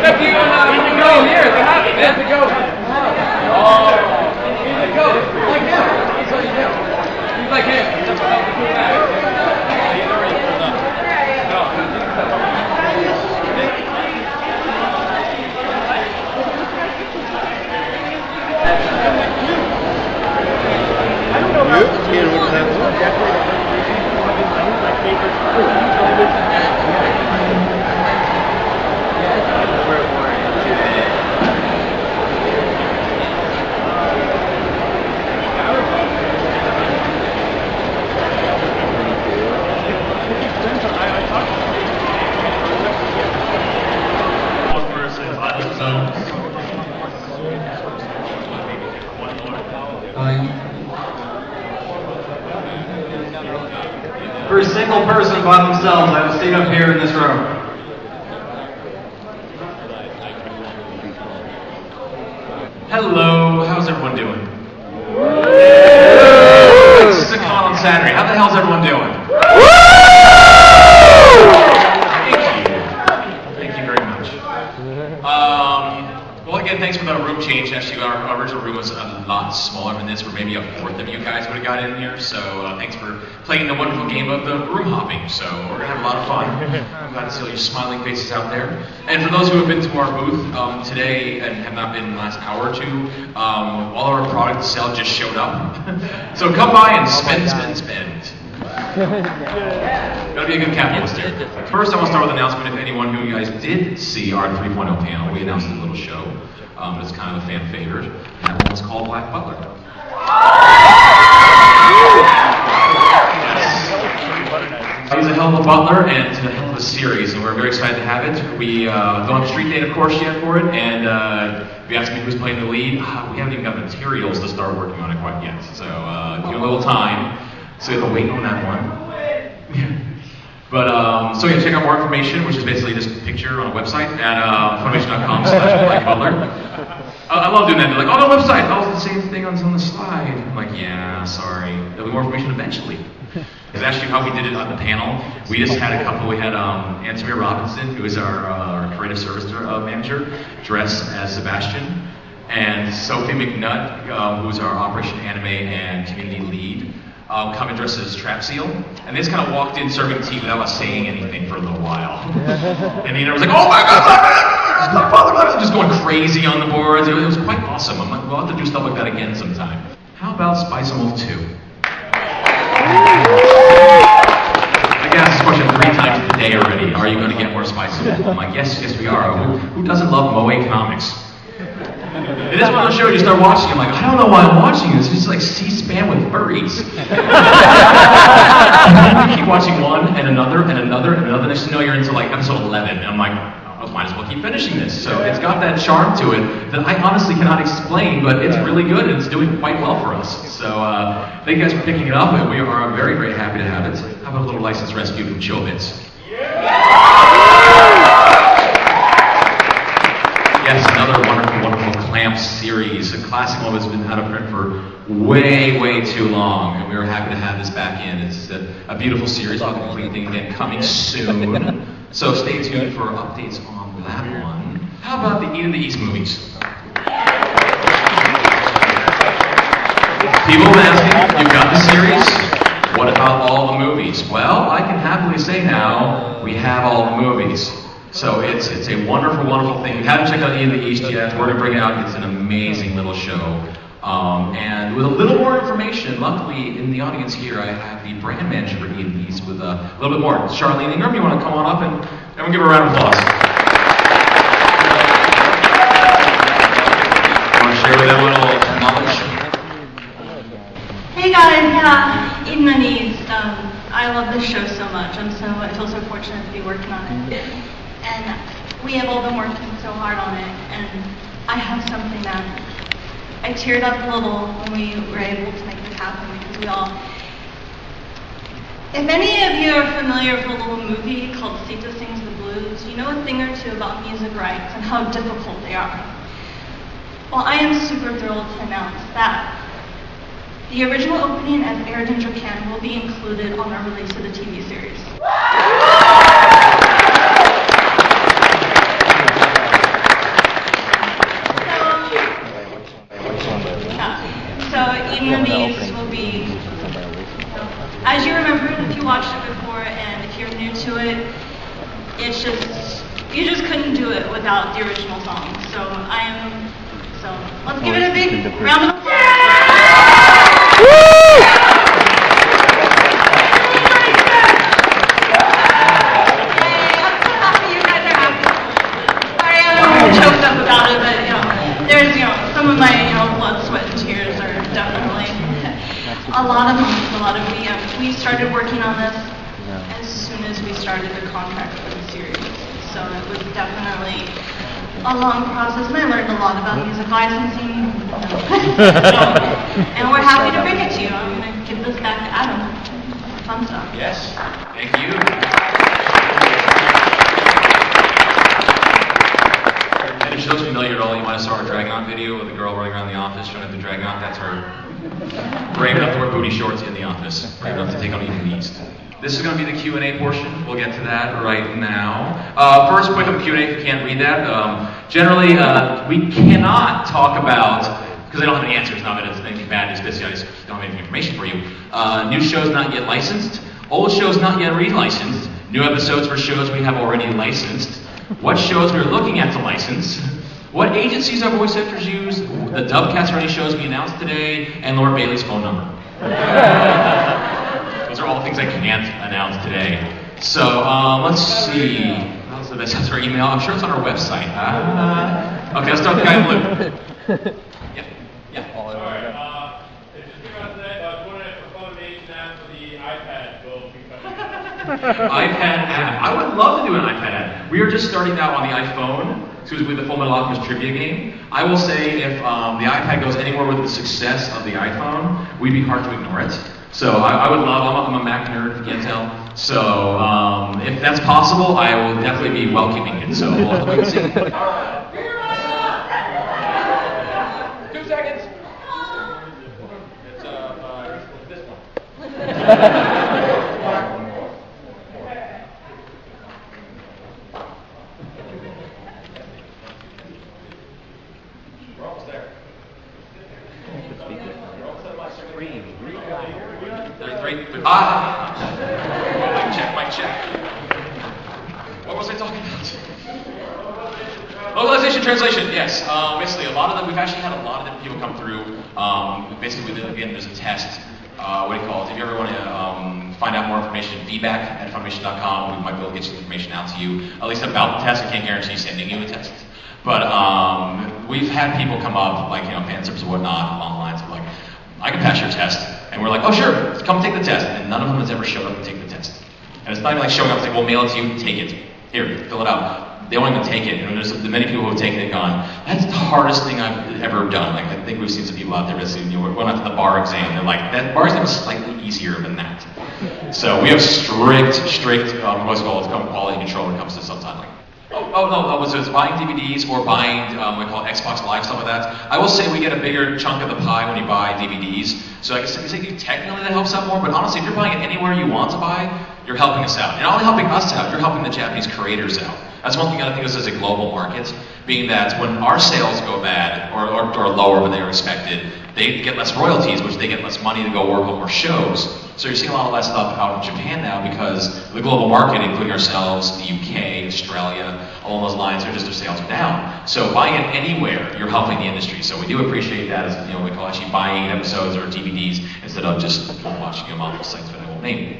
Check you and go here. They have it, man. To go. Oh. He's a goat. Like him. That's what you do. He's like him. That's what helps him back. He's already pulled up. No. I don't know how to get it with that. My favorite For a single person by themselves, I have a seat up here in this room. Hello, how's everyone doing? It's a con on Saturday. How the hell's everyone doing? Thank you very much. Well, again, thanks for the room change. Actually, our original room was a lot smaller than this, where maybe a fourth of you guys would have got in here. So thanks for playing the wonderful game of the room hopping. So we're gonna have a lot of fun. I'm glad to see all your smiling faces out there. And for those who have been to our booth today and have not been in the last hour or two, all our product to sell just showed up. So come by and spend. Gotta be a good capitalist here. First, I want to start with an announcement. If anyone who you guys did see our 3.0 panel, we announced a little show. It's kind of a fan favorite. And that one was called Black Butler. Yes. He's a hell of a butler and it's a hell of a series, and we're very excited to have it. We don't have a street date, of course, yet for it, and if you ask me who's playing the lead, we haven't even got materials to start working on it quite yet. So give it a little time. So you have to wait on that one. But, so yeah, check out more information, which is basically this picture on a website at FUNimation.com/BlackButler. I love doing that. They're like, oh, the website, oh, it's the same thing on the slide. I'm like, yeah, sorry. There'll be more information eventually. It's actually how we did it on the panel. We just had a couple. We had Anthony Robinson, who is our creative service manager, dress as Sebastian, and Sophie McNutt, who's our Operation Anime and community lead, come and dress as Trap Seal. And they just kind of walked in serving tea without us saying anything for a little while. And the was like, oh my God, just going crazy on the boards. It was quite awesome. I'm like, we'll have to do stuff like that again sometime. How about Spice and Wolf 2? I got this question 3 times today already. Are you going to get more Spice and Wolf? I'm like, yes, we are. Who doesn't love Moe Comics? It is one of those shows you start watching, I'm like, I don't know why I'm watching this. It's just like C-SPAN with furries. And you keep watching one and another and another and another. Next thing you know, you're into like episode 11. And I'm like, I might as well keep finishing this. So it's got that charm to it that I honestly cannot explain, but it's really good and it's doing quite well for us. So thank you guys for picking it up, and we are very, very happy to have it. How about a little license rescue from Chobits? Yes, another wonderful, wonderful Clamp series. A classic one that's been out of print for way, way too long. And we were happy to have this back in. It's a beautiful series. We'll have a complete thing again coming soon. So stay tuned for updates on that one. How about the Eat of the East movies? People have been asking, you've got the series? What about all the movies? Well, I can happily say now, we have all the movies. So it's a wonderful, wonderful thing. If you haven't checked out Eat of the East yet, we're going to bring it out. It's an amazing little show. And with a little more information, luckily in the audience here, I have the brand manager for Eat of the East with a little bit more. Charlene Ingram, you want to come on up and we'll give her a round of applause. Want to share with them a little knowledge? Hey guys, yeah, Eat of the East. I love this show so much. I feel so fortunate to be working on it. And we have all been working so hard on it, and I have something that I teared up a little when we were able to make this happen, because if any of you are familiar with a little movie called Sita Sings the Blues, you know a thing or two about music rights and how difficult they are. Well, I am super thrilled to announce that the original opening as aired in Japan will be included on our release of the TV series. it's just, you just couldn't do it without the original song. So let's give it a big round of applause. Choked up about it, but there's some of my blood, sweat, and tears are definitely a lot of we started working on this as soon as we started the contract for the series, so it was definitely a long process, and I learned a lot about music licensing. And we're happy to bring it to you. I'm going to give this back to Adam. Fun stuff. Yes. Thank you. And if she looks familiar at all, you might have saw our Dragon video with the girl running around the office trying to do Dragon. That's her. Brave enough to wear booty shorts in the office. Brave enough to take on even East. This is going to be the Q&A portion. We'll get to that right now. First, quick on the Q&A if you can't read that. Generally, we cannot talk about, because I don't have any answers, not that it's anything bad, it's basically I just don't have any information for you. New shows not yet licensed. Old shows not yet re-licensed. New episodes for shows we have already licensed. What shows we're looking at to license. What agencies our voice actors use. The dubcast for any shows we announced today. And Laura Bailey's phone number. Those are all things I can't announce today. So, let's see. How's the best answer our email? I'm sure it's on our website. Okay, let's start with the guy in blue. Yeah. Sorry, just about that, I was wondering if the FUNimation app for the iPad will be coming. iPad app. I would love to do an iPad app. We are just starting out on the iPhone. Excuse me, the Full Metal Alchemist trivia game. I will say if the iPad goes anywhere with the success of the iPhone, we'd be hard to ignore it. So I would love, I'm a Mac nerd, if you can't tell. So if that's possible, I will definitely be welcoming it. So we'll have to see. 2 seconds. It's this one. We're almost there. Mic check. What was I talking about? Localization, translation, yes. Basically, a lot of them, we've actually had a lot of different people come through. Basically, again, there's a test. What do you call it? If you ever want to find out more information, feedback at FUNimation.com. We might be able to get some information out to you, at least about the test. I can't guarantee sending you a test. But we've had people come up, like, fan subs and whatnot, along the lines of, like, I can pass your test. And we're like, oh, sure, come take the test. And none of them has ever showed up to take the test. And it's not even like showing up, it's like, we'll mail it to you, take it. Here, fill it out. They won't even take it. And there's the many people who have taken it and gone, that's the hardest thing I've ever done. Like, I think we've seen some people out there basically, went out to the bar exam. They're like, that bar exam is slightly easier than that. So we have strict, what's it called, quality control when it comes to subtitling. No, so it's buying DVDs or buying, what we call Xbox Live, stuff like that. I will say we get a bigger chunk of the pie when you buy DVDs. So I guess technically that helps out more, but honestly, if you're buying it anywhere you want to buy, you're helping us out. And not only helping us out, you're helping the Japanese creators out. That's one thing I think of this as a global market, being that when our sales go bad or lower than they were expected, they get less royalties, which they get less money to go work on more shows. So you're seeing a lot of that stuff out in Japan now because the global market, including ourselves, the UK, Australia, along those lines, their sales are down. So buying it anywhere, you're helping the industry. So we do appreciate that as we call actually buying episodes or DVDs instead of just watching them on sites that I won't name.